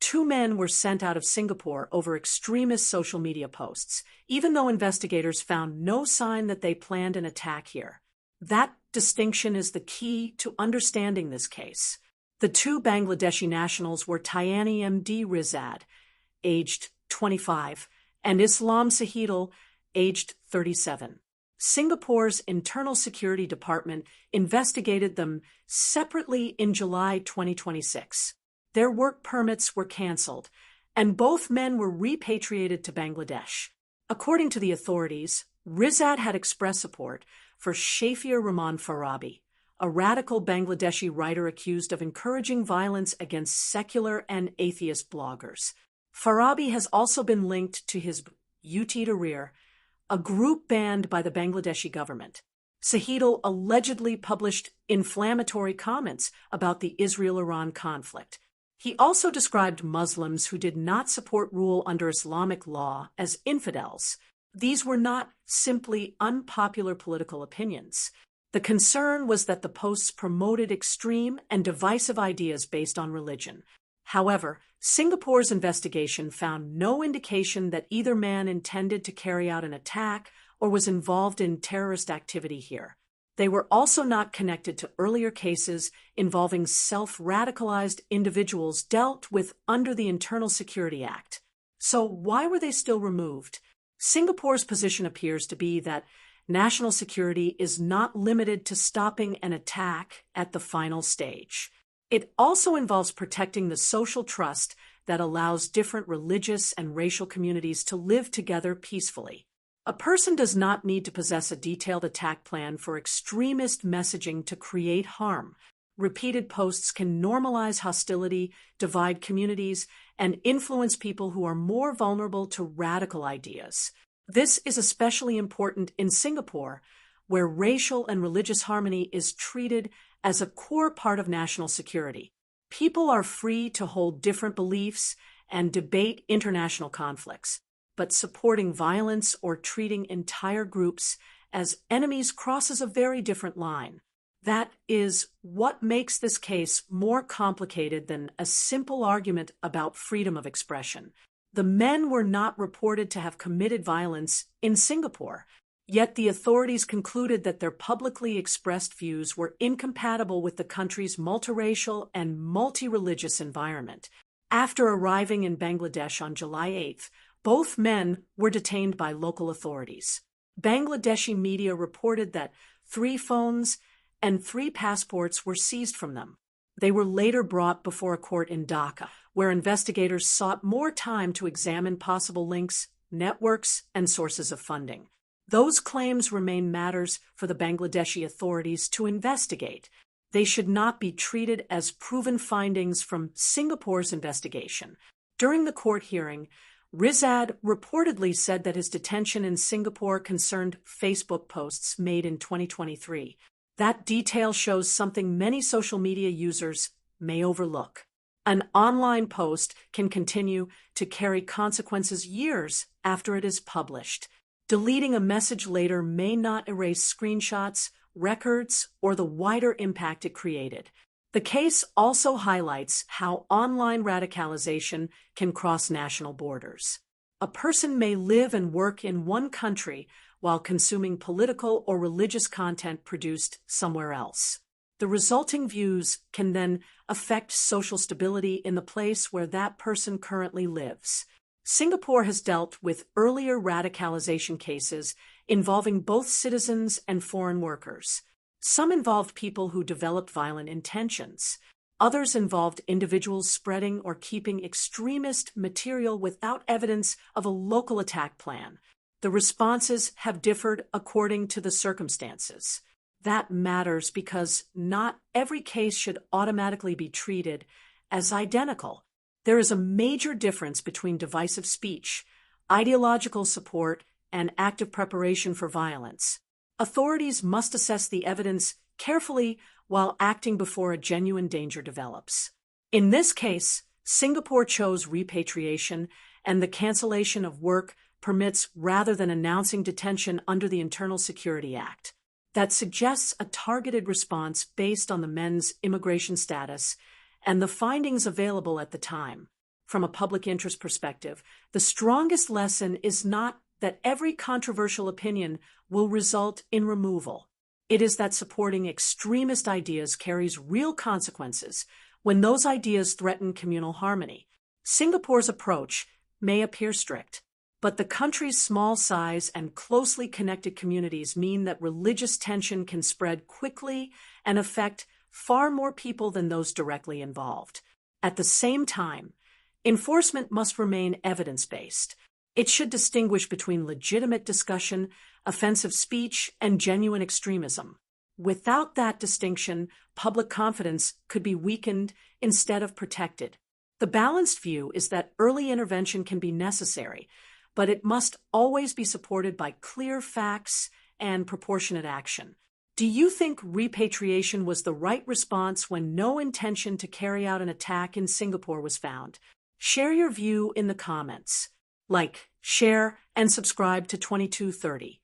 2 men were sent out of Singapore over extremist social media posts, even though investigators found no sign that they planned an attack here. That distinction is the key to understanding this case. The 2 Bangladeshi nationals were Tyani M.D. Rizad, aged 25, and Islam Sahidul, aged 37. Singapore's Internal Security Department investigated them separately in July 2026. Their work permits were cancelled, and both men were repatriated to Bangladesh. According to the authorities, Rizad had expressed support for Shafir Rahman Farabi, a radical Bangladeshi writer accused of encouraging violence against secular and atheist bloggers. Farabi has also been linked to his UT Tahrir, a group banned by the Bangladeshi government. Sahidul allegedly published inflammatory comments about the Israel-Iran conflict. He also described Muslims who did not support rule under Islamic law as infidels. These were not simply unpopular political opinions. The concern was that the posts promoted extreme and divisive ideas based on religion. However, Singapore's investigation found no indication that either man intended to carry out an attack or was involved in terrorist activity here. They were also not connected to earlier cases involving self-radicalized individuals dealt with under the Internal Security Act. So why were they still removed? Singapore's position appears to be that national security is not limited to stopping an attack at the final stage. It also involves protecting the social trust that allows different religious and racial communities to live together peacefully. A person does not need to possess a detailed attack plan for extremist messaging to create harm. Repeated posts can normalize hostility, divide communities, and influence people who are more vulnerable to radical ideas. This is especially important in Singapore, where racial and religious harmony is treated as a core part of national security. People are free to hold different beliefs and debate international conflicts, but supporting violence or treating entire groups as enemies crosses a very different line. That is what makes this case more complicated than a simple argument about freedom of expression. The men were not reported to have committed violence in Singapore, yet the authorities concluded that their publicly expressed views were incompatible with the country's multiracial and multi-religious environment. After arriving in Bangladesh on July 8th, both men were detained by local authorities. Bangladeshi media reported that 3 phones and 3 passports were seized from them. They were later brought before a court in Dhaka, where investigators sought more time to examine possible links, networks, and sources of funding. Those claims remain matters for the Bangladeshi authorities to investigate. They should not be treated as proven findings from Singapore's investigation. During the court hearing, Rizad reportedly said that his detention in Singapore concerned Facebook posts made in 2023. That detail shows something many social media users may overlook. An online post can continue to carry consequences years after it is published. Deleting a message later may not erase screenshots, records, or the wider impact it created. The case also highlights how online radicalization can cross national borders. A person may live and work in one country while consuming political or religious content produced somewhere else. The resulting views can then affect social stability in the place where that person currently lives. Singapore has dealt with earlier radicalization cases involving both citizens and foreign workers. Some involved people who developed violent intentions. Others involved individuals spreading or keeping extremist material without evidence of a local attack plan. The responses have differed according to the circumstances. That matters because not every case should automatically be treated as identical. There is a major difference between divisive speech, ideological support, and active preparation for violence. Authorities must assess the evidence carefully while acting before a genuine danger develops. In this case, Singapore chose repatriation and the cancellation of work permits rather than announcing detention under the Internal Security Act. That suggests a targeted response based on the men's immigration status and the findings available at the time. from a public interest perspective, the strongest lesson is not that every controversial opinion will result in removal. It is that supporting extremist ideas carries real consequences when those ideas threaten communal harmony. Singapore's approach may appear strict, but the country's small size and closely connected communities mean that religious tension can spread quickly and affect far more people than those directly involved. At the same time, enforcement must remain evidence-based. It should distinguish between legitimate discussion, offensive speech, and genuine extremism. Without that distinction, public confidence could be weakened instead of protected. The balanced view is that early intervention can be necessary, but it must always be supported by clear facts and proportionate action. Do you think repatriation was the right response when no intention to carry out an attack in Singapore was found? Share your view in the comments. Like, share, and subscribe to 2230.